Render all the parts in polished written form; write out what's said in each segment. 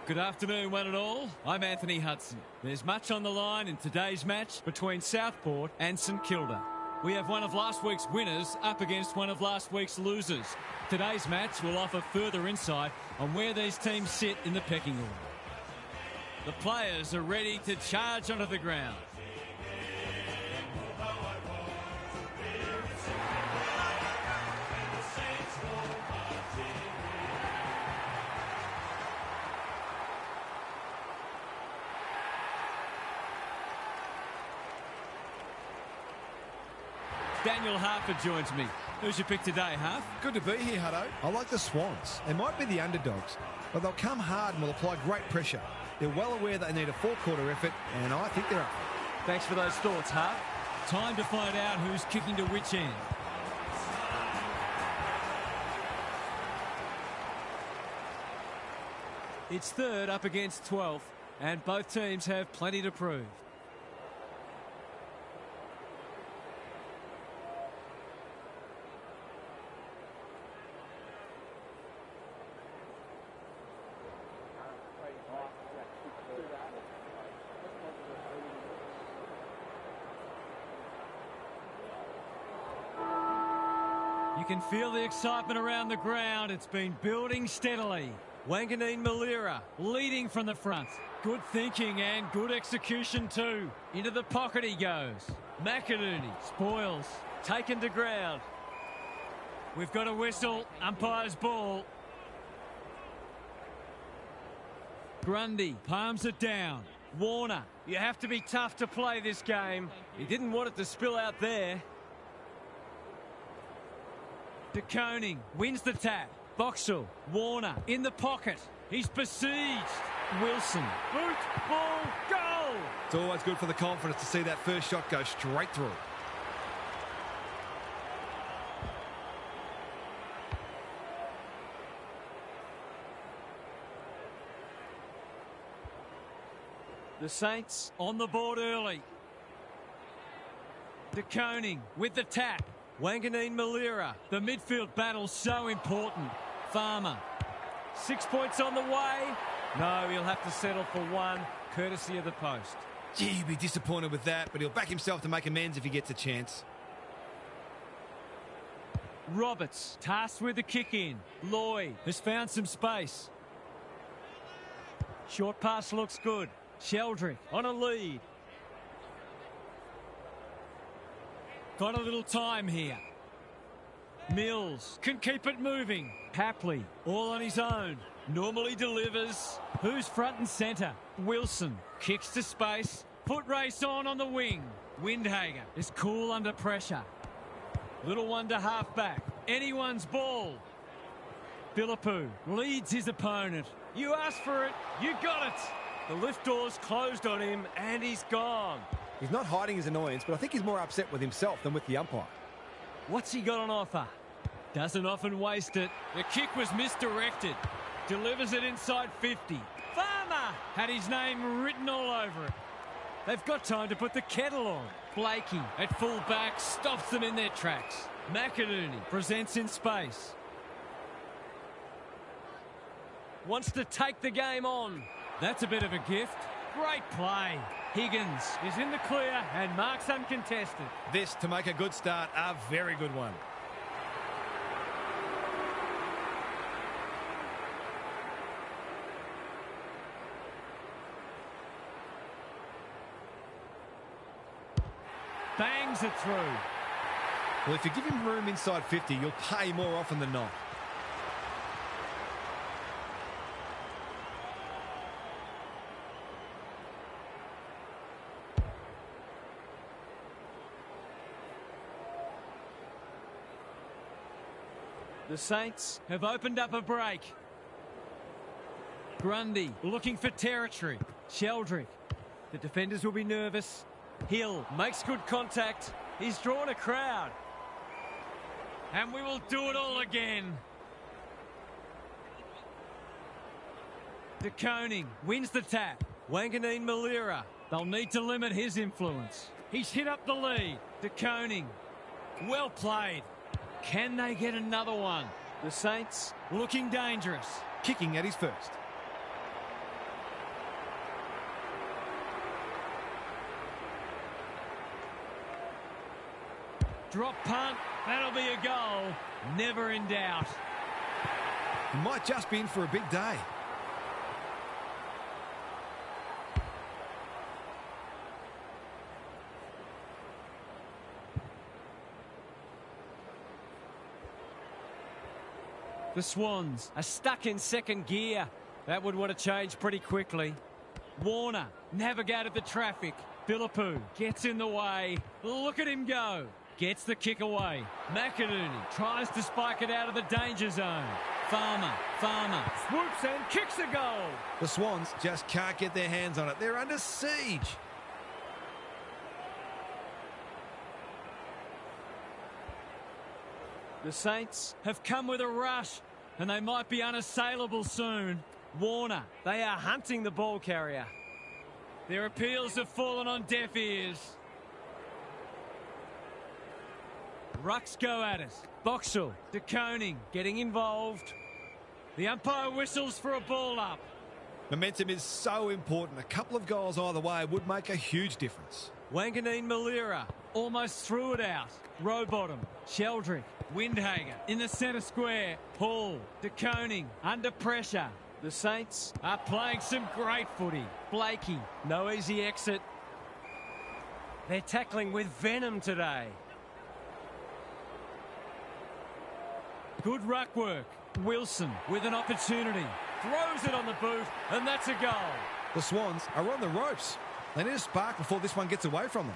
Good afternoon, one and all. I'm Anthony Hudson. There's much on the line in today's match between Southport and St Kilda. We have one of last week's winners up against one of last week's losers. Today's match will offer further insight on where these teams sit in the pecking order. The players are ready to charge onto the ground. Daniel Harper joins me. Who's your pick today, Harp? Good to be here, Hutto. I like the Swans. They might be the underdogs, but they'll come hard and will apply great pressure. They're well aware they need a four-quarter effort, and I think they're up. Thanks for those thoughts, Harp. Time to find out who's kicking to which end. It's third up against 12th, and both teams have plenty to prove. You can feel the excitement around the ground. It's been building steadily. Wanganeen Malira leading from the front. Good thinking and good execution too. Into the pocket he goes. McInerney spoils. Taken to ground. We've got a whistle. Umpire's ball. Grundy palms it down. Warner, you have to be tough to play this game. He didn't want it to spill out there. De Koning wins the tap. Boxall, Warner in the pocket. He's besieged. Wilson, boot, ball, goal! It's always good for the confidence to see that first shot go straight through. The Saints on the board early. De Koning with the tap. Wanganeen Malira. The midfield battle so important. Farmer. 6 points on the way. No, he'll have to settle for one, courtesy of the post. Gee, he'll be disappointed with that, but he'll back himself to make amends if he gets a chance. Roberts tasked with the kick in. Lloyd has found some space. Short pass looks good. Sheldrick on a lead. Got a little time here. Mills can keep it moving. Hapley all on his own. Normally delivers. Who's front and centre? Wilson kicks to space. Foot race on the wing. Windhager is cool under pressure. Little one to half back. Anyone's ball. Philippou leads his opponent. You asked for it. You got it. The lift door's closed on him and he's gone. He's not hiding his annoyance, but I think he's more upset with himself than with the umpire. What's he got on offer? Doesn't often waste it. The kick was misdirected. Delivers it inside 50. Farmer had his name written all over it. They've got time to put the kettle on. Blakey at full back stops them in their tracks. McInerney presents in space. Wants to take the game on. That's a bit of a gift. Great play. Higgins is in the clear and marks uncontested. This, to make a good start, a very good one. Bangs it through. Well, if you give him room inside 50, you'll pay more often than not. The Saints have opened up a break. Grundy looking for territory. Sheldrick. The defenders will be nervous. Hill makes good contact. He's drawn a crowd. And we will do it all again. De Koning wins the tap. Wanganeen Malira. They'll need to limit his influence. He's hit up the lead. De Koning. Well played. Can they get another one? The Saints looking dangerous. Kicking at his first. Drop punt. That'll be a goal. Never in doubt. He might just be in for a big day. The Swans are stuck in second gear. That would want to change pretty quickly. Warner navigated the traffic. Philippou gets in the way. Look at him go. Gets the kick away. McInerney tries to spike it out of the danger zone. Farmer swoops and kicks a goal. The Swans just can't get their hands on it. They're under siege. The Saints have come with a rush, and they might be unassailable soon. Warner, they are hunting the ball carrier. Their appeals have fallen on deaf ears. Rucks go at it. Boxall, De Koning getting involved. The umpire whistles for a ball up. Momentum is so important. A couple of goals either way would make a huge difference. Wanganeen Malira almost threw it out. Rowbottom, Sheldrick, Windhager in the centre square. Paul, De Koning under pressure. The Saints are playing some great footy. Blakey, no easy exit. They're tackling with venom today. Good ruck work. Wilson with an opportunity. Throws it on the boot, and that's a goal. The Swans are on the ropes. They need a spark before this one gets away from them.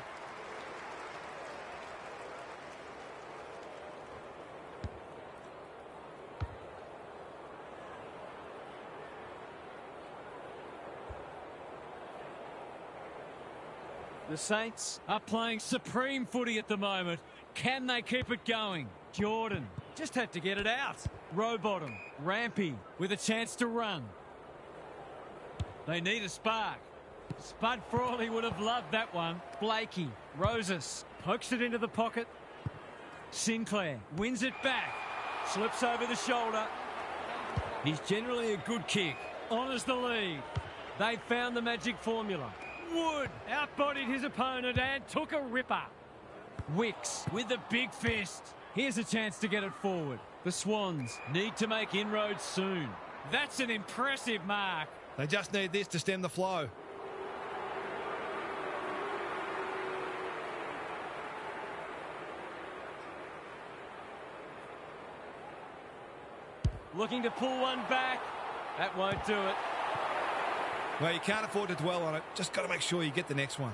The Saints are playing supreme footy at the moment. Can they keep it going? Jordan just had to get it out. Rowbottom, Rampy with a chance to run. They need a spark. Spud Frawley would have loved that one. Blakey, Rosas, pokes it into the pocket. Sinclair wins it back. Slips over the shoulder. He's generally a good kick. Honours the lead. They found the magic formula. Wood outbodied his opponent and took a ripper. Wicks with the big fist. Here's a chance to get it forward. The Swans need to make inroads soon. That's an impressive mark. They just need this to stem the flow. Looking to pull one back. That won't do it. Well, you can't afford to dwell on it. Just got to make sure you get the next one.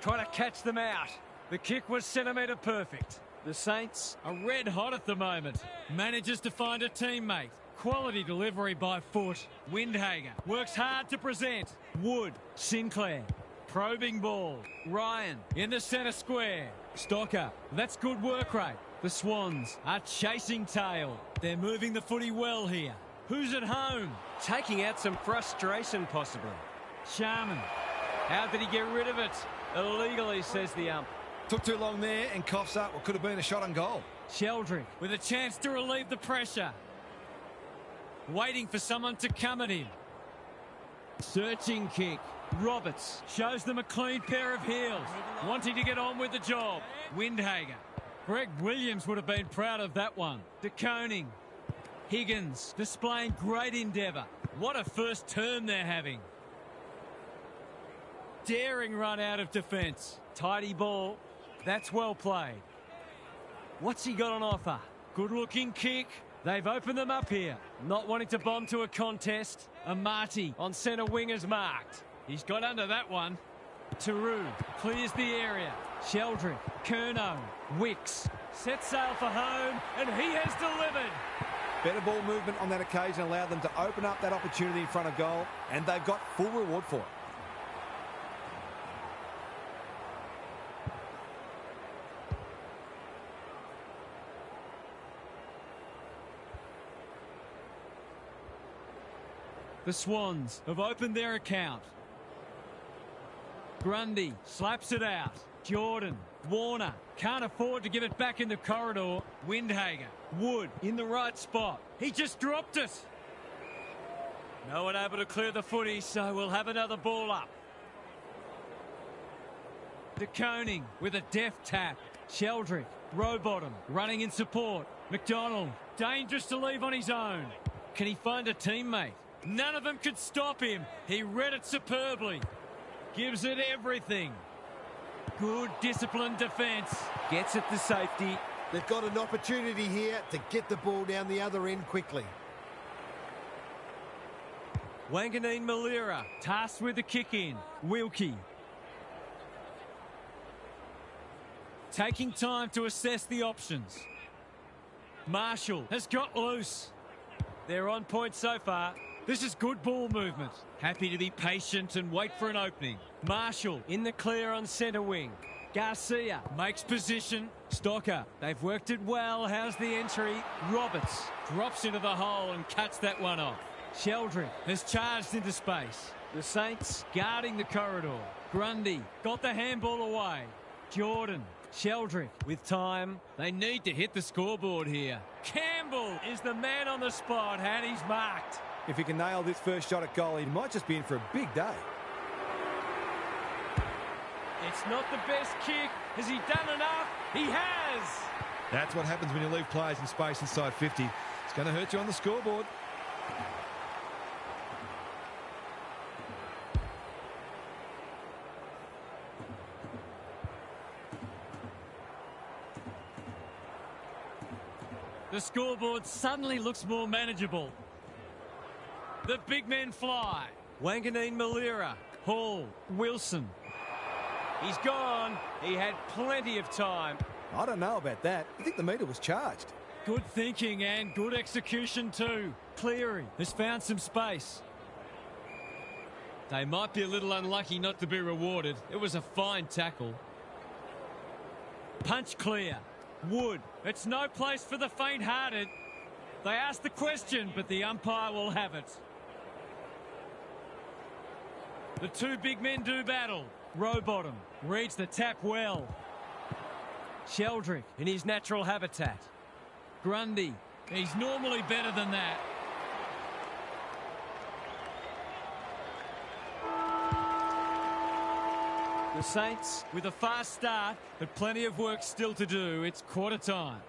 Trying to catch them out. The kick was centimetre perfect. The Saints are red hot at the moment. Manages to find a teammate. Quality delivery by foot. Windhager works hard to present. Wood, Sinclair, probing ball. Ryan in the centre square. Stocker, that's good work rate. The Swans are chasing tail. They're moving the footy well here. Who's at home? Taking out some frustration possibly. Sharman. How did he get rid of it? Illegally, says the ump. Took too long there and coughs up what could have been a shot on goal. Sheldrick with a chance to relieve the pressure. Waiting for someone to come at him. Searching kick. Roberts shows them a clean pair of heels. Wanting to get on with the job. Windhager. Greg Williams would have been proud of that one. De Koning. Higgins displaying great endeavour. What a first term they're having. Daring run out of defence. Tidy ball. That's well played. What's he got on offer? Good looking kick. They've opened them up here. Not wanting to bomb to a contest. Amati on centre wing is marked. He's got under that one. Taru clears the area. Sheldrick, Curnow, Wicks sets sail for home, and he has delivered. Better ball movement on that occasion allowed them to open up that opportunity in front of goal, and they've got full reward for it. The Swans have opened their account. Grundy slaps it out. Jordan, Warner can't afford to give it back in the corridor. Windhager, Wood in the right spot. He just dropped it. No one able to clear the footy, so we'll have another ball up. De Koning with a deft tap. Sheldrick, Rowbottom, running in support. McDonald, dangerous to leave on his own. Can he find a teammate? None of them could stop him. He read it superbly. Gives it everything. Good disciplined defence. Gets it to safety. They've got an opportunity here to get the ball down the other end quickly. Wanganeen Malira, tasked with the kick in. Wilkie. Taking time to assess the options. Marshall has got loose. They're on point so far. This is good ball movement. Happy to be patient and wait for an opening. Marshall in the clear on centre wing. Garcia makes position. Stocker, they've worked it well. How's the entry? Roberts drops into the hole and cuts that one off. Sheldrick has charged into space. The Saints guarding the corridor. Grundy got the handball away. Jordan, Sheldrick with time. They need to hit the scoreboard here. Campbell is the man on the spot and he's marked. If he can nail this first shot at goal, he might just be in for a big day. It's not the best kick. Has he done enough? He has. That's what happens when you leave players in space inside 50. It's going to hurt you on the scoreboard. The scoreboard suddenly looks more manageable. The big men fly. Wanganeen Malira, Hall, Wilson. He's gone. He had plenty of time. I don't know about that. I think the meter was charged. Good thinking and good execution too. Cleary has found some space. They might be a little unlucky not to be rewarded. It was a fine tackle. Punch clear. Wood. It's no place for the faint-hearted. They asked the question, but the umpire will have it. The two big men do battle. Rowbottom reads the tap well. Sheldrick in his natural habitat. Grundy. He's normally better than that. The Saints with a fast start, but plenty of work still to do. It's quarter time.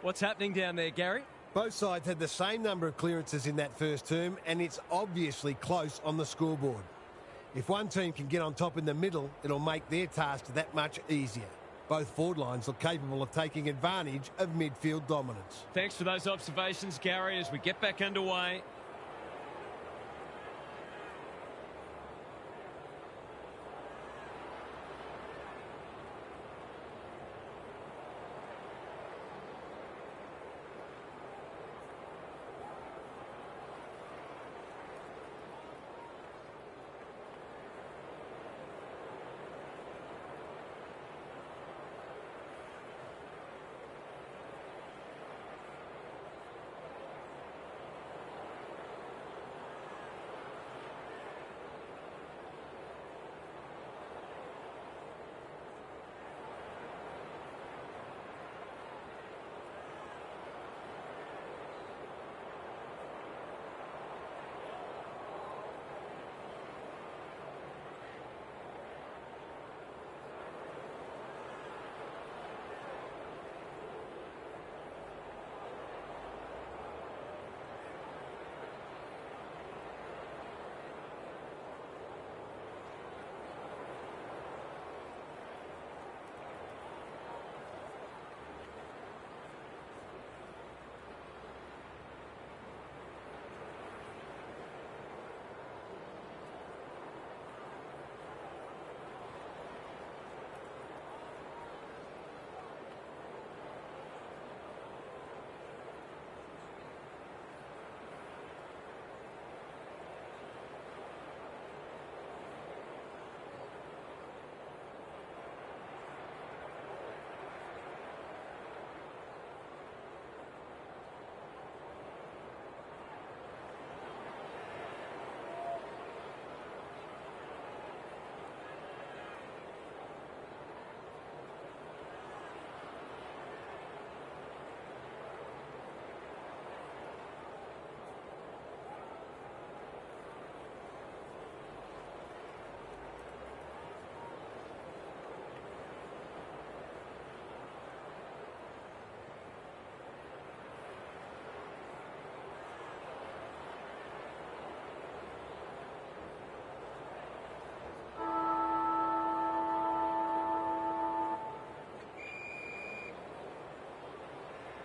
What's happening down there, Gary? Both sides had the same number of clearances in that first term, and it's obviously close on the scoreboard. If one team can get on top in the middle, it'll make their task that much easier. Both forward lines look capable of taking advantage of midfield dominance. Thanks for those observations, Gary, as we get back underway.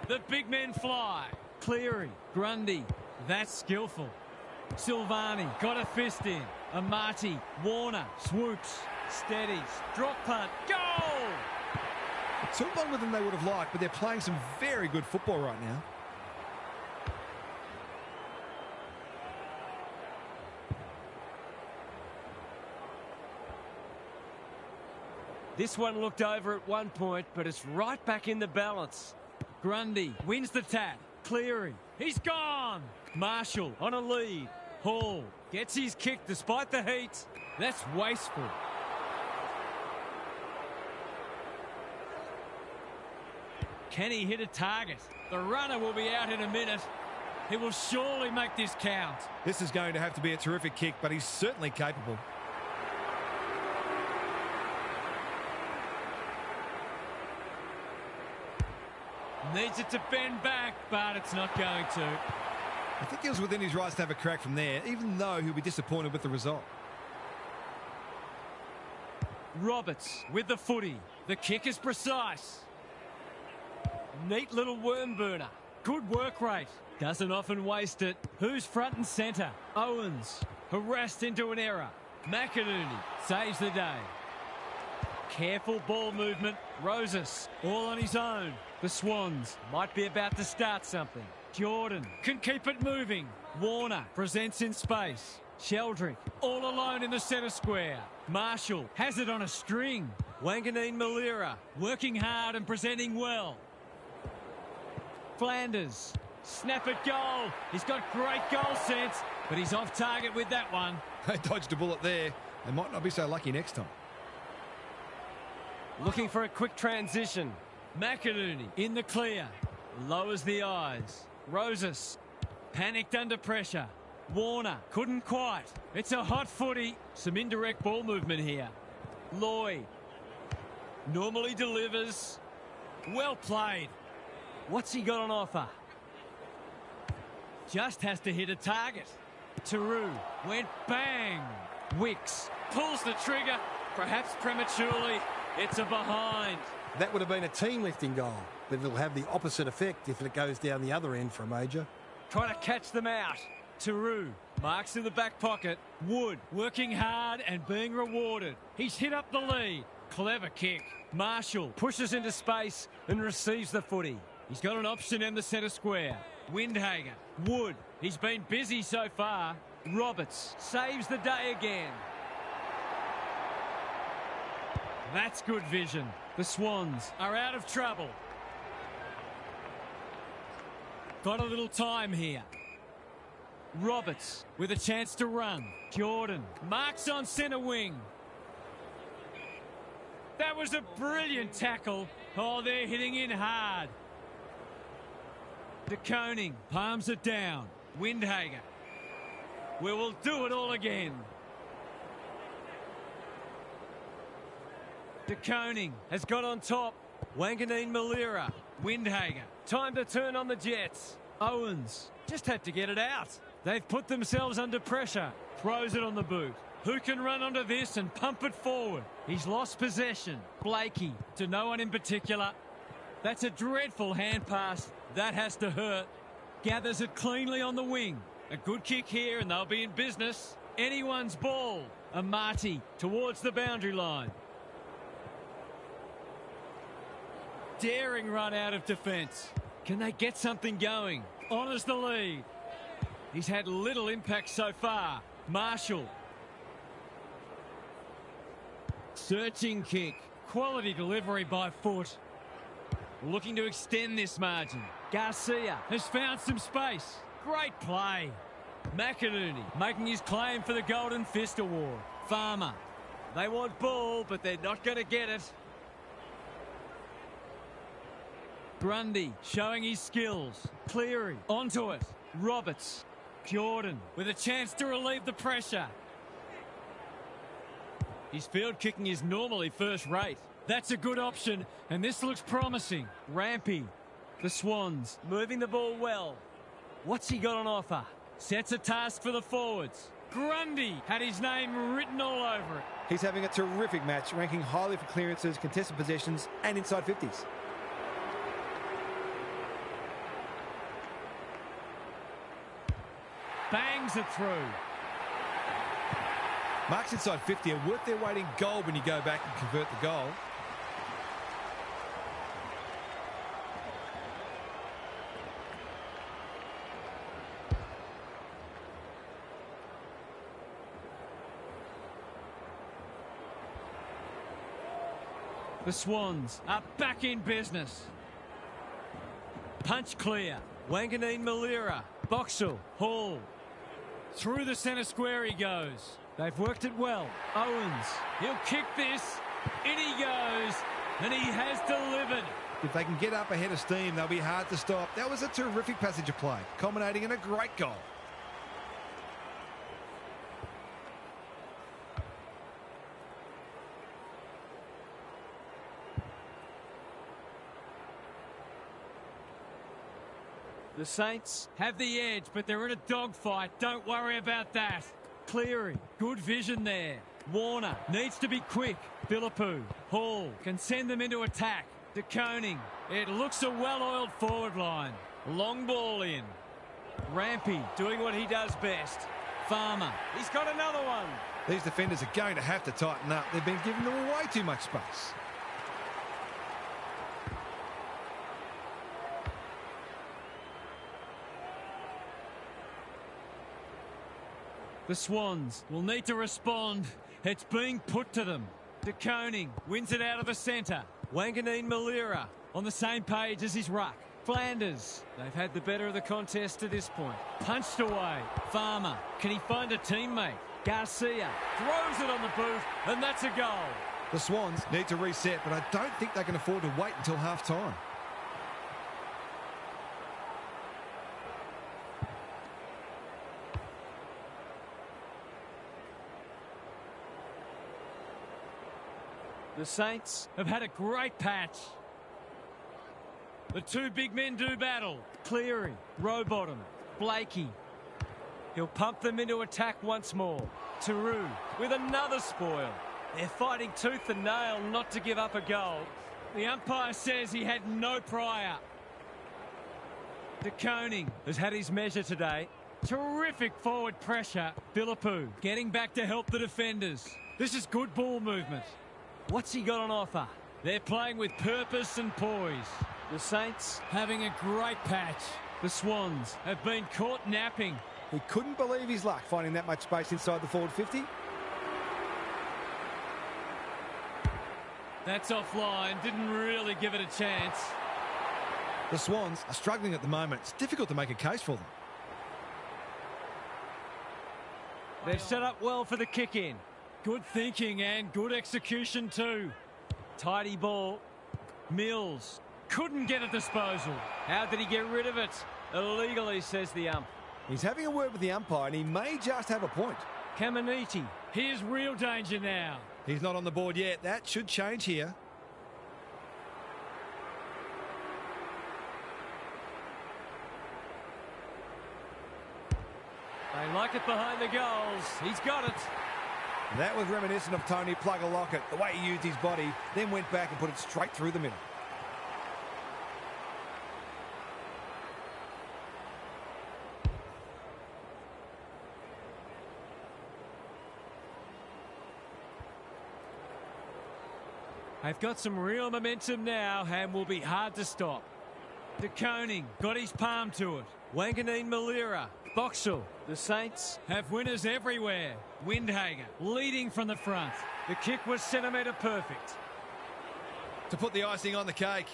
The big men fly. Cleary, Grundy, that's skillful. Silvani got a fist in. Amati, Warner, swoops, steadies, drop punt, goal! It took longer than they would have liked, but they're playing some very good football right now. This one looked over at one point, but it's right back in the balance. Grundy wins the tap. Cleary, he's gone. Marshall on a lead. Hall gets his kick despite the heat. That's wasteful. Can he hit a target? The runner will be out in a minute. He will surely make this count. This is going to have to be a terrific kick, but he's certainly capable. Needs it to bend back, but it's not going to. I think he was within his rights to have a crack from there, even though he'll be disappointed with the result. Roberts with the footy. The kick is precise. Neat little worm burner. Good work rate. Doesn't often waste it. Who's front and centre? Owens. Harassed into an error. McInerney saves the day. Careful ball movement. Rosas all on his own. The Swans might be about to start something. Jordan can keep it moving. Warner presents in space. Sheldrick all alone in the centre square. Marshall has it on a string. Wanganeen Malira working hard and presenting well. Flanders, snap at goal. He's got great goal sense, but he's off target with that one. They dodged a bullet there. They might not be so lucky next time. Looking for a quick transition. McInerney in the clear. Lowers the eyes. Rosas panicked under pressure. Warner couldn't quite. It's a hot footy. Some indirect ball movement here. Lloyd normally delivers. Well played. What's he got on offer? Just has to hit a target. Taru went bang. Wicks pulls the trigger, perhaps prematurely. It's a behind. That would have been a team-lifting goal, but it'll have the opposite effect if it goes down the other end for a major. Trying to catch them out. Taru marks in the back pocket. Wood working hard and being rewarded. He's hit up the lead. Clever kick. Marshall pushes into space and receives the footy. He's got an option in the centre square. Windhager. Wood. He's been busy so far. Roberts saves the day again. That's good vision. The Swans are out of trouble. Got a little time here. Roberts with a chance to run. Jordan marks on centre wing. That was a brilliant tackle. Oh, they're hitting in hard. De Koning palms it down. Windhager. We will do it all again. De Koning has got on top. Wanganeen Malira. Windhager. Time to turn on the Jets. Owens just had to get it out. They've put themselves under pressure. Throws it on the boot. Who can run onto this and pump it forward? He's lost possession. Blakey to no one in particular. That's a dreadful hand pass. That has to hurt. Gathers it cleanly on the wing. A good kick here and they'll be in business. Anyone's ball. Amati towards the boundary line. Daring run out of defence. Can they get something going? Honours the lead. He's had little impact so far. Marshall. Searching kick. Quality delivery by foot. Looking to extend this margin. Garcia has found some space. Great play. McInerney making his claim for the Golden Fist Award. Farmer. They want ball, but they're not going to get it. Grundy showing his skills. Cleary onto it. Roberts. Jordan with a chance to relieve the pressure. His field kicking is normally first rate. That's a good option, and this looks promising. Rampy. The Swans moving the ball well. What's he got on offer? Sets a task for the forwards. Grundy had his name written all over it. He's having a terrific match, ranking highly for clearances, contested possessions, and inside 50s. bangs it through. Marks inside 50 are worth their weight in gold when you go back and convert the goal. The Swans are back in business. Punch clear. Wanganeen Malira. Boxall. Hall. Through the centre square he goes. They've worked it well. Owens. He'll kick this. In he goes. And he has delivered. If they can get up ahead of steam, they'll be hard to stop. That was a terrific passage of play, culminating in a great goal. The Saints have the edge, but they're in a dogfight. Don't worry about that. Cleary, good vision there. Warner needs to be quick. Philippou, Hall can send them into attack. De Koning, it looks a well-oiled forward line. Long ball in. Rampy doing what he does best. Farmer, he's got another one. These defenders are going to have to tighten up. They've been giving them way too much space. The Swans will need to respond. It's being put to them. De Koning wins it out of the centre. Wanganeen Malira on the same page as his ruck. Flanders, they've had the better of the contest to this point. Punched away. Farmer, can he find a teammate? Garcia throws it on the boot, and that's a goal. The Swans need to reset, but I don't think they can afford to wait until half-time. The Saints have had a great patch. The two big men do battle. Cleary, Rowbottom, Blakey. He'll pump them into attack once more. Taru with another spoil. They're fighting tooth and nail not to give up a goal. The umpire says he had no prior. De Koning has had his measure today. Terrific forward pressure. Philippou getting back to help the defenders. This is good ball movement. What's he got on offer? They're playing with purpose and poise. The Saints having a great patch. The Swans have been caught napping. He couldn't believe his luck finding that much space inside the forward 50. That's offline. Didn't really give it a chance. The Swans are struggling at the moment. It's difficult to make a case for them. They've set up well for the kick-in. Good thinking and good execution too. Tidy ball. Mills couldn't get a disposal. How did he get rid of it? Illegally, says the ump. He's having a word with the umpire and he may just have a point. Caminiti, here's real danger now. He's not on the board yet. That should change here. They like it behind the goals. He's got it. That was reminiscent of Tony Plugger-Lockett, the way he used his body, then went back and put it straight through the middle. They've got some real momentum now and will be hard to stop. De Koning got his palm to it. Wanganeen Malira. Boxall. The Saints have winners everywhere. Windhager leading from the front. The kick was centimetre perfect. To put the icing on the cake.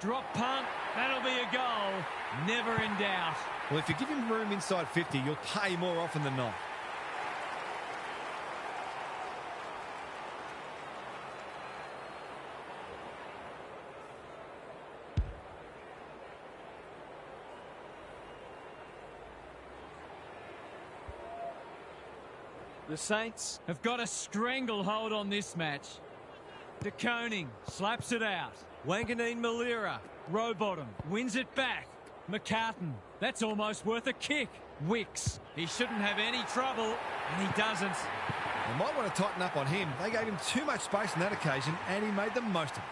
Drop punt. That'll be a goal. Never in doubt. Well, if you give him room inside 50, you'll pay more often than not. The Saints have got a stranglehold on this match. De Koning slaps it out. Wanganeen Malira. Rowbottom wins it back. McCartan, that's almost worth a kick. Wicks, he shouldn't have any trouble, and he doesn't. They might want to tighten up on him. They gave him too much space on that occasion, and he made the most of it.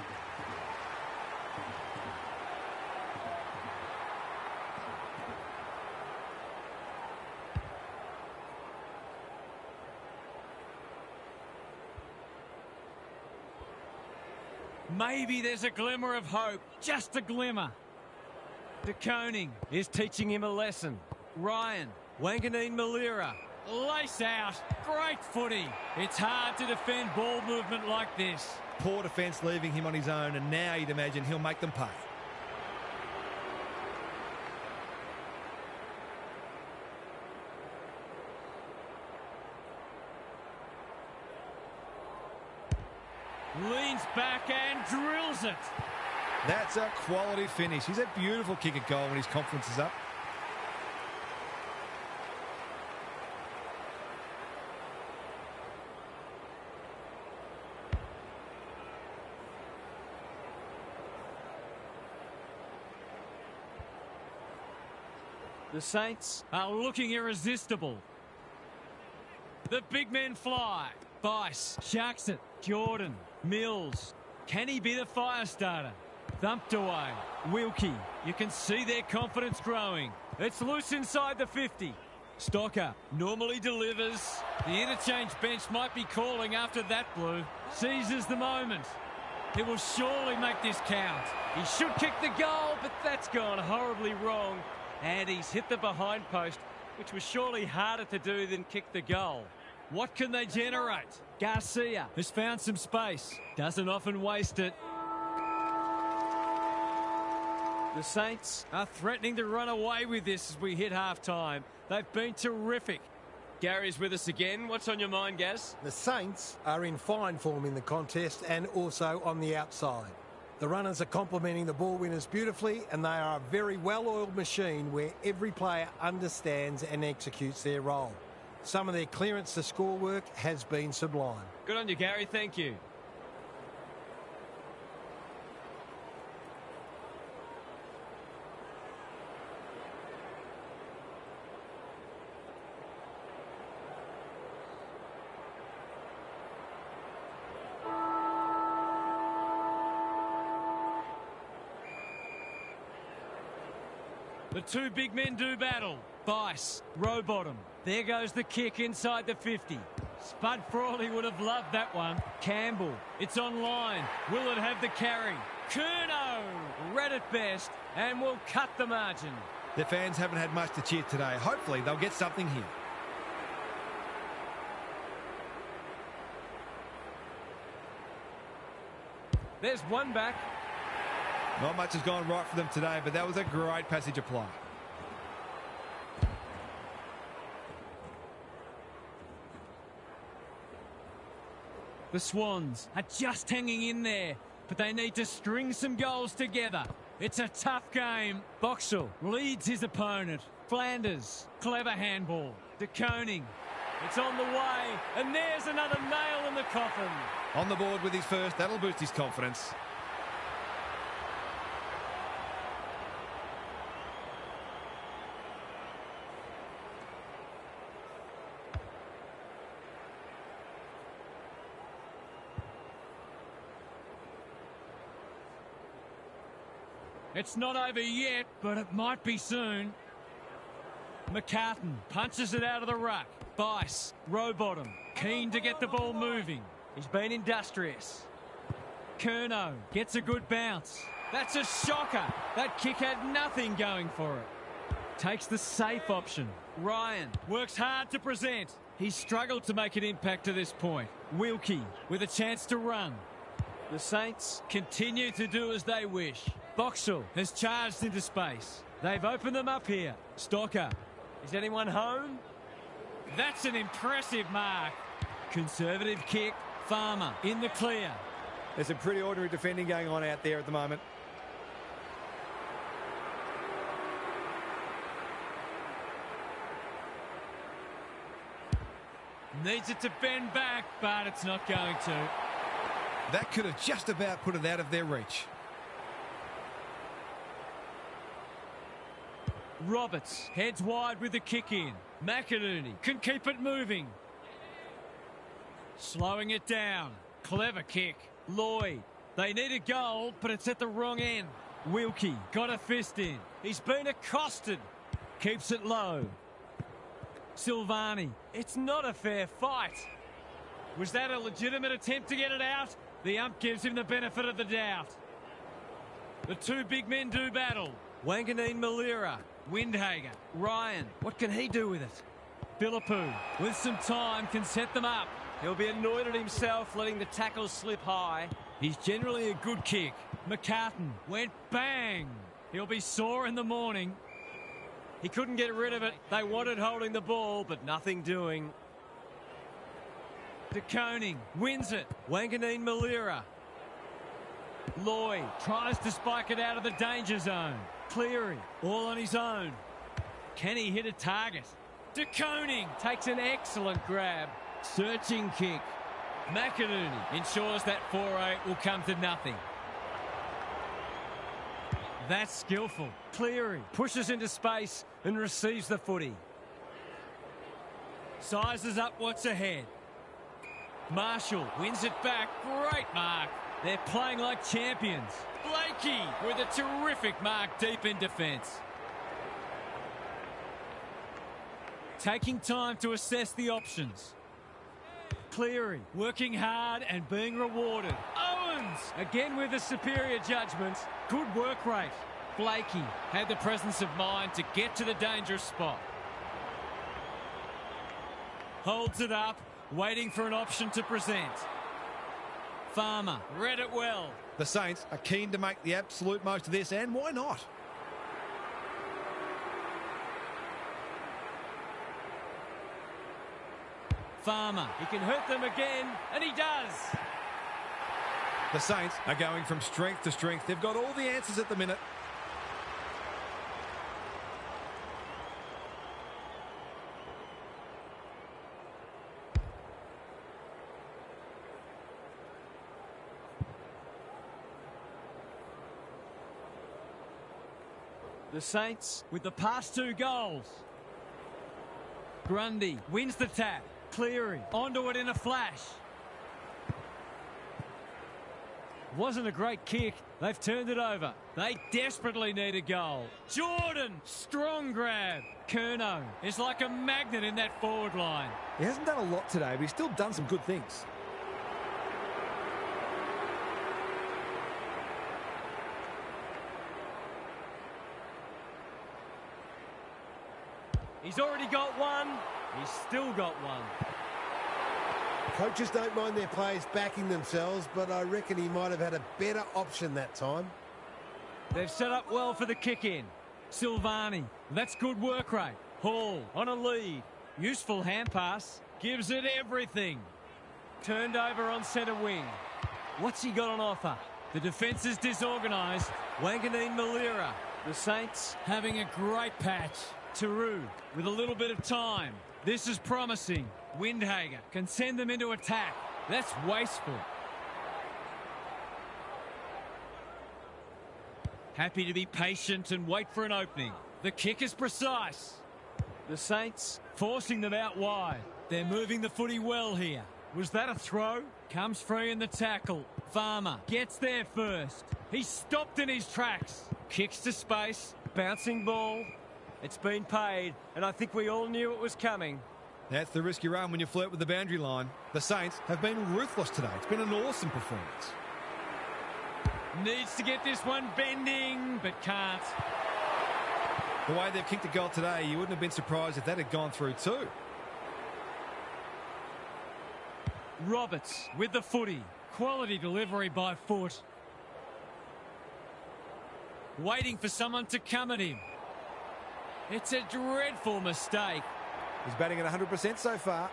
Maybe there's a glimmer of hope. Just a glimmer. De Koning is teaching him a lesson. Ryan, Wanganeen Malira. Lace out. Great footy. It's hard to defend ball movement like this. Poor defence leaving him on his own, and now you'd imagine he'll make them pay. Leans back and drills it. That's a quality finish. He's a beautiful kick at goal when his confidence is up. The Saints are looking irresistible. The big men fly. Bice sharks it. Jordan, Mills. Can he be the fire starter? Thumped away. Wilkie. You can see their confidence growing. It's loose inside the 50. Stocker normally delivers. The interchange bench might be calling after that blue. Seizes the moment. He will surely make this count. He should kick the goal, but that's gone horribly wrong. And he's hit the behind post, which was surely harder to do than kick the goal. What can they generate? Garcia has found some space. Doesn't often waste it. The Saints are threatening to run away with this as we hit half-time. They've been terrific. Gary's with us again. What's on your mind, Gaz? The Saints are in fine form in the contest and also on the outside. The runners are complementing the ball winners beautifully, and they are a very well-oiled machine where every player understands and executes their role. Some of their clearance to score work has been sublime. Good on you, Gary. Thank you. The two big men do battle. Bice, Rowbottom. There goes the kick inside the 50. Spud Frawley would have loved that one. Campbell, it's on line. Will it have the carry? Curnow, read it best and will cut the margin. Their fans haven't had much to cheer today. Hopefully they'll get something here. There's one back. Not much has gone right for them today, but that was a great passage of play. The Swans are just hanging in there, but they need to string some goals together. It's a tough game. Boxall leads his opponent. Flanders, clever handball. De Koning, it's on the way, and there's another nail in the coffin. On the board with his first, that'll boost his confidence. It's not over yet, but it might be soon. McCartan punches it out of the ruck. Bice, Rowbottom, keen to get the ball moving. He's been industrious. Curnow gets a good bounce. That's a shocker. That kick had nothing going for it. Takes the safe option. Ryan works hard to present. He's struggled to make an impact to this point. Wilkie with a chance to run. The Saints continue to do as they wish. Boxall has charged into space. They've opened them up here. Stocker. Is anyone home? That's an impressive mark. Conservative kick. Farmer in the clear. There's some pretty ordinary defending going on out there at the moment. Needs it to bend back, but it's not going to. That could have just about put it out of their reach. Roberts heads wide with the kick in. McInerney can keep it moving. Slowing it down. Clever kick. Lloyd. They need a goal, but it's at the wrong end. Wilkie got a fist in. He's been accosted. Keeps it low. Silvani. It's not a fair fight. Was that a legitimate attempt to get it out? The ump gives him the benefit of the doubt. The two big men do battle. Wanganeen Malira, Windhager, Ryan. What can he do with it? Philippou, with some time, can set them up. He'll be annoyed at himself, letting the tackles slip high. He's generally a good kick. McCartan went bang. He'll be sore in the morning. He couldn't get rid of it. They wanted holding the ball, but nothing doing. De Koning wins it. Wanganeen Malira. Lloyd tries to spike it out of the danger zone. Cleary, all on his own. Can he hit a target? De Koning takes an excellent grab. Searching kick. McInerney ensures that 4-8 will come to nothing. That's skillful. Cleary pushes into space and receives the footy. Sizes up what's ahead. Marshall wins it back. Great mark. They're playing like champions. Blakey with a terrific mark deep in defence. Taking time to assess the options. Cleary working hard and being rewarded. Owens again with a superior judgment. Good work rate. Blakey had the presence of mind to get to the dangerous spot. Holds it up, waiting for an option to present. Farmer read it well. The Saints are keen to make the absolute most of this, and why not? Farmer, he can hurt them again, and he does. The Saints are going from strength to strength. They've got all the answers at the minute. The Saints with the past 2 goals. Grundy wins the tap. Cleary onto it in a flash. Wasn't a great kick. They've turned it over. They desperately need a goal. Jordan, strong grab. Curnow is like a magnet in that forward line. He hasn't done a lot today, but he's still done some good things. He's already got one. He's still got one. Coaches don't mind their players backing themselves, but I reckon he might have had a better option that time. They've set up well for the kick-in. Silvani, that's good work rate. Hall on a lead. Useful hand pass. Gives it everything. Turned over on centre wing. What's he got on offer? The defence is disorganised. Wanganeen Malira. The Saints having a great patch. Taru with a little bit of time. This is promising. Windhager can send them into attack. That's wasteful. Happy to be patient and wait for an opening. The kick is precise. The Saints forcing them out wide. They're moving the footy well here. Was that a throw? Comes free in the tackle. Farmer gets there first. He's stopped in his tracks. Kicks to space. Bouncing ball. It's been paid, and I think we all knew it was coming. That's the risk you run when you flirt with the boundary line. The Saints have been ruthless today. It's been an awesome performance. Needs to get this one bending, but can't. The way they've kicked a goal today, you wouldn't have been surprised if that had gone through too. Roberts with the footy. Quality delivery by foot. Waiting for someone to come at him. It's a dreadful mistake. He's batting at 100% so far.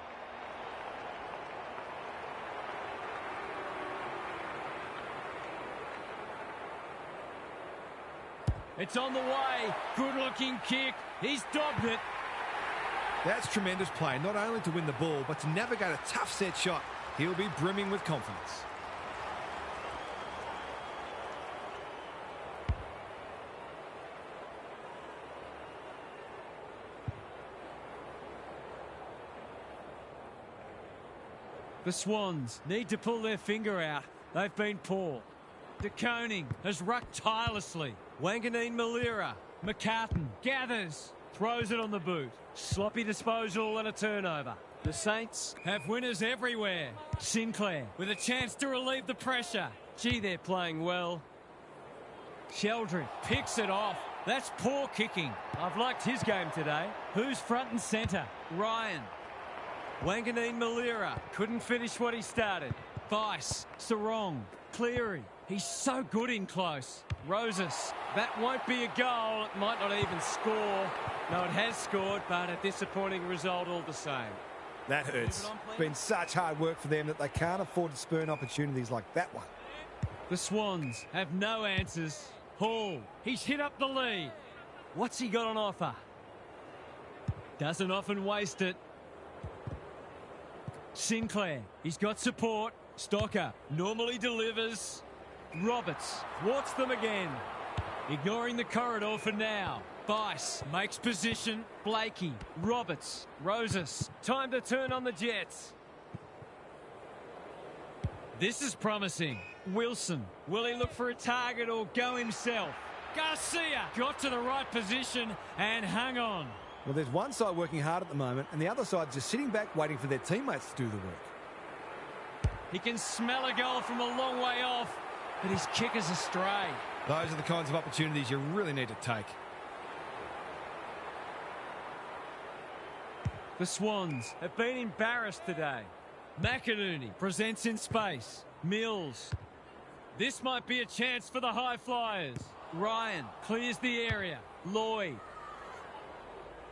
It's on the way. Good-looking kick. He's dobbed it. That's tremendous play, not only to win the ball, but to navigate a tough set shot. He'll be brimming with confidence. The Swans need to pull their finger out. They've been poor. De Koning has rucked tirelessly. Wanganeen Malira. McCartan gathers. Throws it on the boot. Sloppy disposal and a turnover. The Saints have winners everywhere. Sinclair with a chance to relieve the pressure. Gee, they're playing well. Sheldrick picks it off. That's poor kicking. I've liked his game today. Who's front and centre? Ryan. Wanganeen Malira couldn't finish what he started. Vice, Sarong, Cleary. He's so good in close. Roses. That won't be a goal. It might not even score. No, it has scored, but a disappointing result all the same. That hurts. It's been such hard work for them that they can't afford to spurn opportunities like that one. The Swans have no answers. Hall, he's hit up the lead. What's he got on offer? Doesn't often waste it. Sinclair, he's got support. Stocker normally delivers. Roberts thwarts them again. Ignoring the corridor for now. Vice makes position. Blakey, Roberts, Roses. Time to turn on the Jets. This is promising. Wilson, will he look for a target or go himself? Garcia got to the right position and hung on. Well, there's one side working hard at the moment and the other side just sitting back waiting for their teammates to do the work. He can smell a goal from a long way off, but his kick is astray. Those are the kinds of opportunities you really need to take. The Swans have been embarrassed today. McInerney presents in space. Mills. This might be a chance for the high flyers. Ryan clears the area. Lloyd.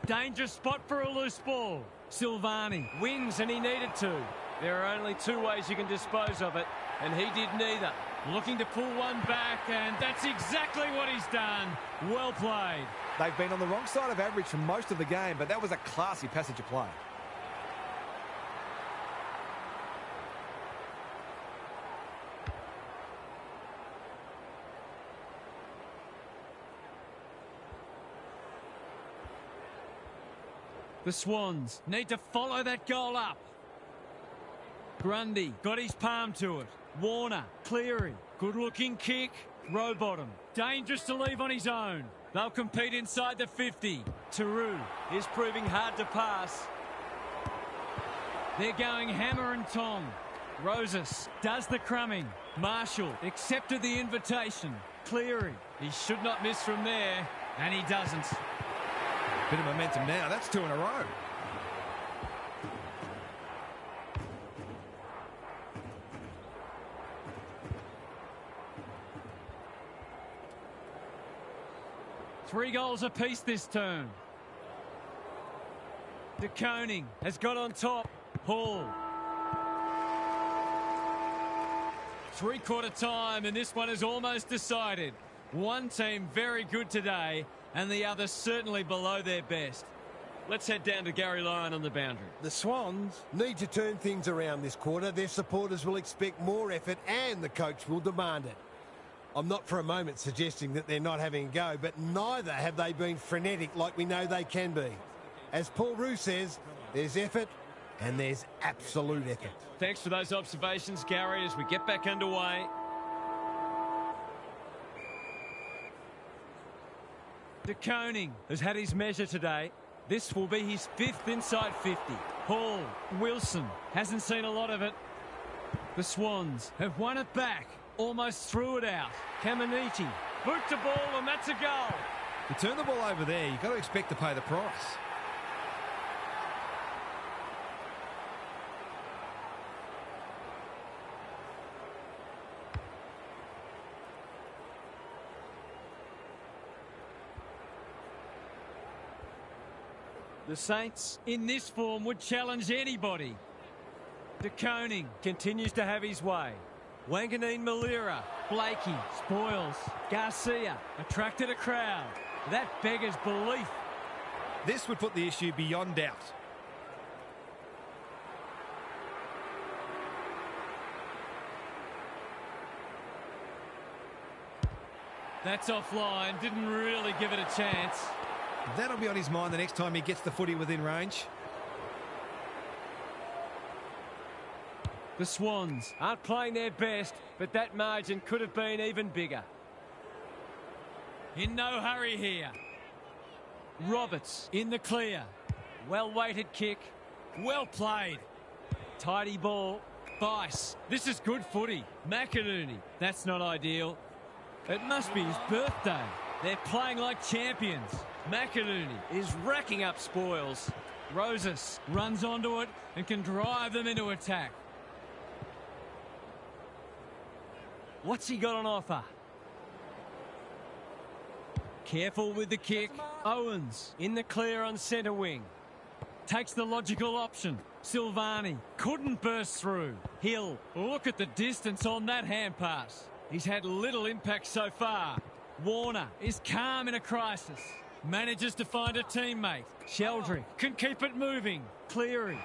Dangerous spot for a loose ball. Silvani wins and he needed to. There are only two ways you can dispose of it, and he did neither. Looking to pull one back, and that's exactly what he's done. Well played. They've been on the wrong side of average for most of the game, but that was a classy passage of play. The Swans need to follow that goal up. Grundy got his palm to it. Warner, Cleary, good-looking kick. Rowbottom, dangerous to leave on his own. They'll compete inside the 50. Taru is proving hard to pass. They're going hammer and tong. Roses does the crumbing. Marshall accepted the invitation. Cleary, he should not miss from there, and he doesn't. Bit of momentum now. That's two in a row. Three goals apiece this turn. De Koning has got on top. Hall. Three-quarter time, and this one is almost decided. One team very good today, and the other certainly below their best. Let's head down to Gary Lyon on the boundary. The Swans need to turn things around this quarter. Their supporters will expect more effort and the coach will demand it. I'm not for a moment suggesting that they're not having a go, but neither have they been frenetic like we know they can be. As Paul Roux says, there's effort and there's absolute effort. Thanks for those observations, Gary, as we get back underway. De Koning has had his measure today. This will be his fifth inside 50. Hall, Wilson hasn't seen a lot of it. The Swans have won it back. Almost threw it out. Caminiti, boot to ball, and that's a goal. You turn the ball over there, you've got to expect to pay the price. The Saints, in this form, would challenge anybody. De Koning continues to have his way. Wanganeen Malira, Blakey, spoils. Garcia attracted a crowd. That beggars belief. This would put the issue beyond doubt. That's offline, didn't really give it a chance. That'll be on his mind the next time he gets the footy within range. The Swans aren't playing their best, but that margin could have been even bigger. In no hurry here. Roberts in the clear. Well-weighted kick. Well played. Tidy ball. Bice. This is good footy. McInerney. That's not ideal. It must be his birthday. They're playing like champions. McInerney is racking up spoils. Roses runs onto it and can drive them into attack. What's he got on offer? Careful with the kick. Owens in the clear on centre wing. Takes the logical option. Silvani couldn't burst through. Hill, look at the distance on that hand pass. He's had little impact so far. Warner is calm in a crisis. Manages to find a teammate. Sheldrick can keep it moving. Cleary.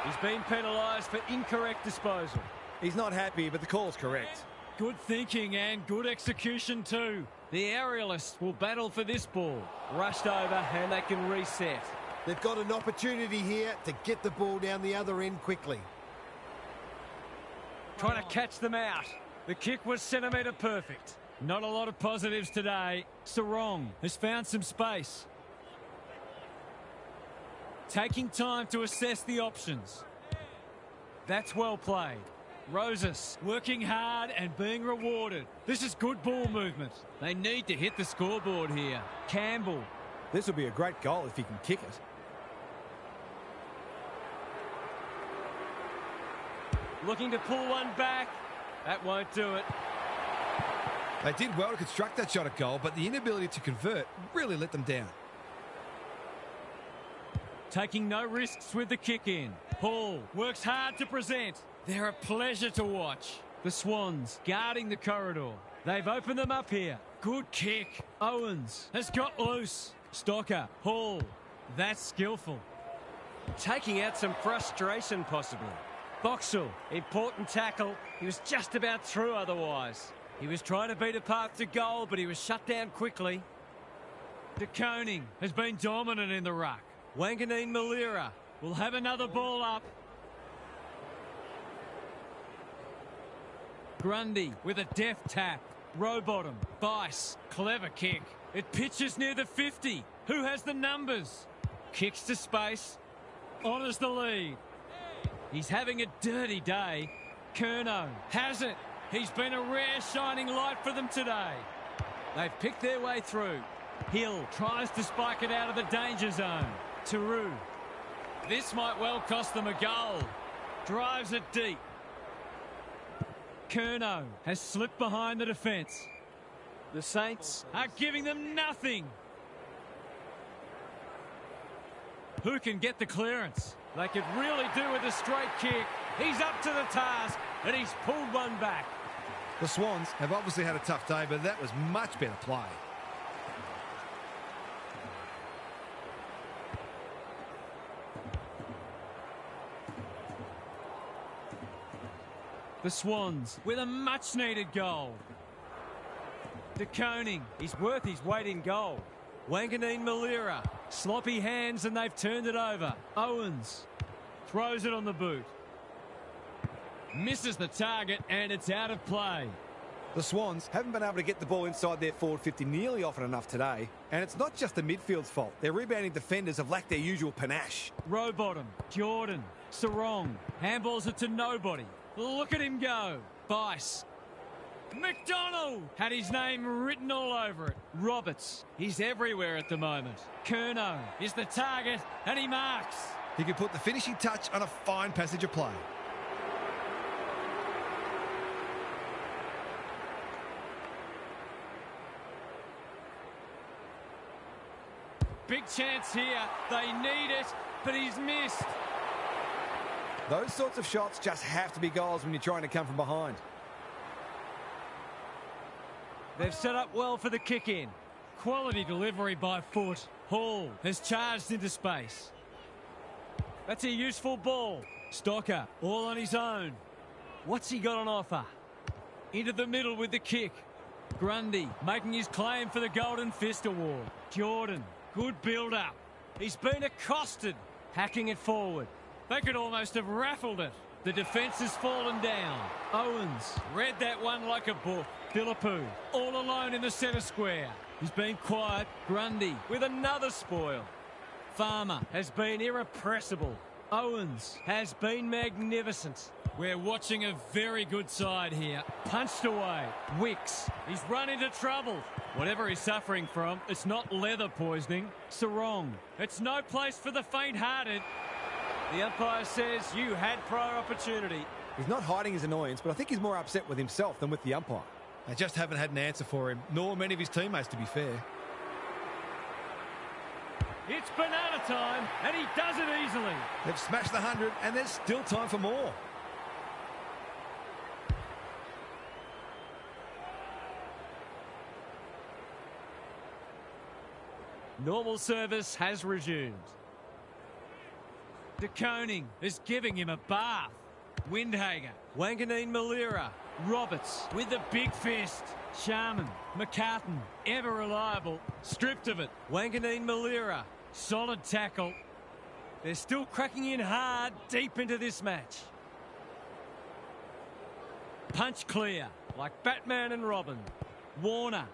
He's been penalised for incorrect disposal. He's not happy, but the call's correct. Good thinking and good execution too. The aerialists will battle for this ball. Rushed over and they can reset. They've got an opportunity here to get the ball down the other end quickly. Trying to catch them out. The kick was centimetre perfect. Not a lot of positives today. Sarong has found some space. Taking time to assess the options. That's well played. Roses working hard and being rewarded. This is good ball movement. They need to hit the scoreboard here. Campbell. This will be a great goal if he can kick it. Looking to pull one back. That won't do it. They did well to construct that shot at goal, but the inability to convert really let them down. Taking no risks with the kick in. Hall works hard to present. They're a pleasure to watch. The Swans guarding the corridor. They've opened them up here. Good kick. Owens has got loose. Stocker. Hall. That's skillful. Taking out some frustration possibly. Boxall. Important tackle. He was just about through otherwise. He was trying to beat a path to goal, but he was shut down quickly. De Koning has been dominant in the ruck. Wanganeen Malira will have another ball up. Grundy with a deft tap. Rowbottom. Bice. Clever kick. It pitches near the 50. Who has the numbers? Kicks to space. Honours the lead. He's having a dirty day. Curnow has it. He's been a rare shining light for them today. They've picked their way through. Hill tries to spike it out of the danger zone. Taru. This might well cost them a goal. Drives it deep. Curnow has slipped behind the defence. The Saints are giving them nothing. Who can get the clearance? They could really do with a straight kick. He's up to the task, and he's pulled one back. The Swans have obviously had a tough day, but that was much better play. The Swans with a much-needed goal. De Koning, he's worth his weight in goal. Wanganeen Malira, sloppy hands and they've turned it over. Owens throws it on the boot. Misses the target and it's out of play. The Swans haven't been able to get the ball inside their forward 50 nearly often enough today. And it's not just the midfield's fault. Their rebounding defenders have lacked their usual panache. Rowbottom, Jordan, Sarong, handballs it to nobody. Look at him go. Bice. McDonald had his name written all over it. Roberts, he's everywhere at the moment. Curnow is the target and he marks. He could put the finishing touch on a fine passage of play. Big chance here. They need it, but he's missed. Those sorts of shots just have to be goals when you're trying to come from behind. They've set up well for the kick-in. Quality delivery by foot. Hall has charged into space. That's a useful ball. Stocker all on his own. What's he got on offer? Into the middle with the kick. Grundy making his claim for the Golden Fist Award. Jordan, good build-up. He's been accosted. Hacking it forward. They could almost have raffled it. The defence has fallen down. Owens read that one like a book. Philippou all alone in the centre square. He's been quiet. Grundy with another spoil. Farmer has been irrepressible. Owens has been magnificent. We're watching a very good side here. Punched away. Wicks. He's run into trouble. Whatever he's suffering from, it's not leather poisoning. Sarong. It's no place for the faint-hearted. The umpire says you had prior opportunity. He's not hiding his annoyance, but I think he's more upset with himself than with the umpire. They just haven't had an answer for him, nor many of his teammates, to be fair. It's banana time, and he does it easily. They've smashed the 100, and there's still time for more. Normal service has resumed. De Koning is giving him a bath. Windhager, Wanganeen Malira, Roberts with the big fist. Sharman, McCartan, ever reliable, stripped of it. Wanganeen Malira, solid tackle. They're still cracking in hard deep into this match. Punch clear, like Batman and Robin. Warner,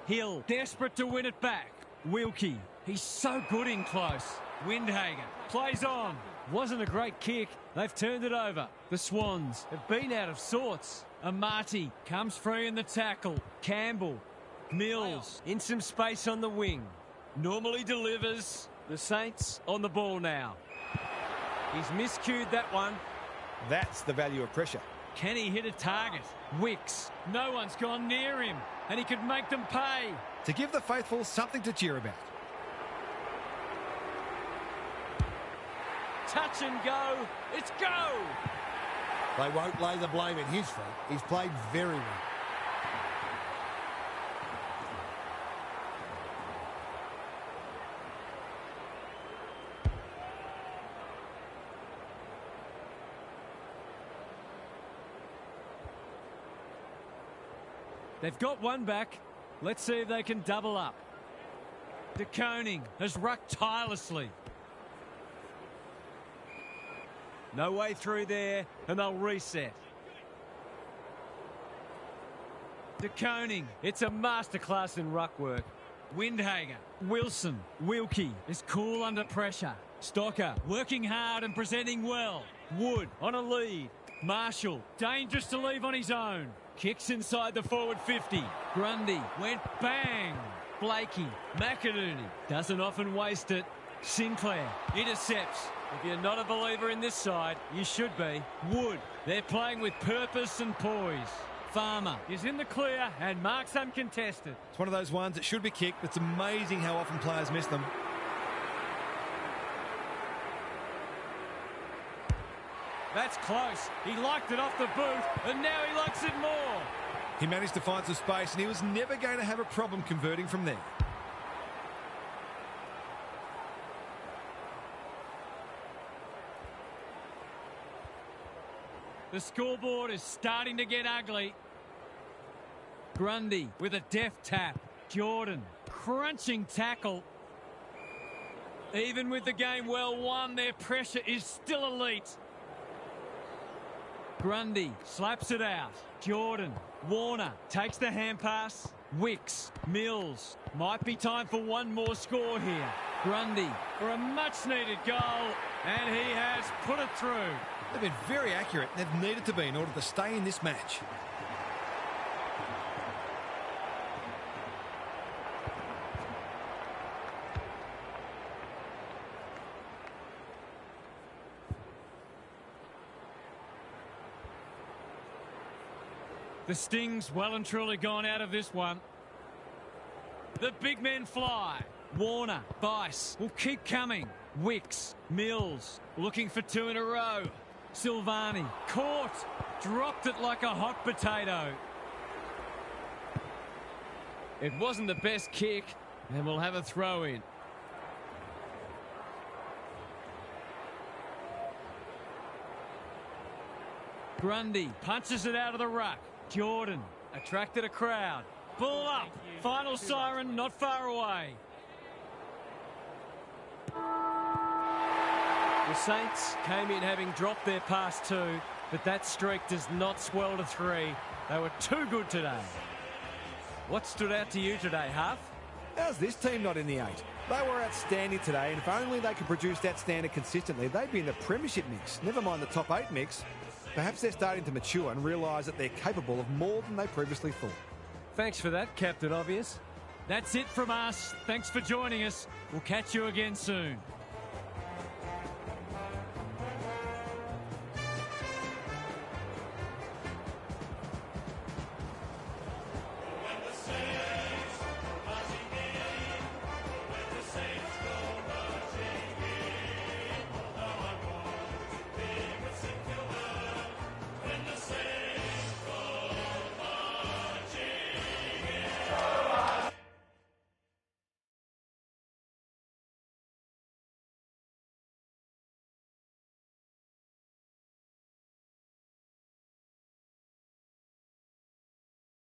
Hill, desperate to win it back. Wilkie, he's so good in close. Windhager, plays on. Wasn't a great kick. They've turned it over. The Swans have been out of sorts. Amati comes free in the tackle. Campbell, Mills in some space on the wing. Normally delivers. The Saints on the ball now. He's miscued that one. That's the value of pressure. Can he hit a target? Wicks. No one's gone near him. And he could make them pay. To give the faithful something to cheer about. Touch and go. It's go. They won't lay the blame at his feet. He's played very well. They've got one back. Let's see if they can double up. De Koning has rucked tirelessly. No way through there, and they'll reset. De Koning, it's a masterclass in ruck work. Windhager, Wilson, Wilkie is cool under pressure. Stocker working hard and presenting well. Wood on a lead. Marshall, dangerous to leave on his own. Kicks inside the forward 50. Grundy went bang. Blakey, McInerney doesn't often waste it. Sinclair intercepts. If you're not a believer in this side, you should be. Wood, they're playing with purpose and poise. Farmer is in the clear and marks uncontested. It's one of those ones that should be kicked. It's amazing how often players miss them. That's close. He liked it off the boot, and now he likes it more. He managed to find some space, and he was never going to have a problem converting from there. The scoreboard is starting to get ugly. Grundy with a deft tap. Jordan, crunching tackle. Even with the game well won, their pressure is still elite. Grundy slaps it out. Jordan, Warner takes the hand pass. Wicks, Mills. Might be time for one more score here. Grundy for a much-needed goal, and he has put it through. They've been very accurate. They've needed to be in order to stay in this match. The sting's well and truly gone out of this one. The big men fly. Warner, Bice will keep coming. Wicks, Mills looking for two in a row. Silvani caught, dropped it like a hot potato. It wasn't the best kick, and we'll have a throw in. Grundy punches it out of the ruck. Jordan attracted a crowd. Ball up. Final siren not far away. The Saints came in having dropped their past two, but that streak does not swell to 3. They were too good today. What stood out to you today, Huff? How's this team not in the 8? They were outstanding today, and if only they could produce that standard consistently, they'd be in the premiership mix, never mind the top 8 mix. Perhaps they're starting to mature and realise that they're capable of more than they previously thought. Thanks for that, Captain Obvious. That's it from us. Thanks for joining us. We'll catch you again soon.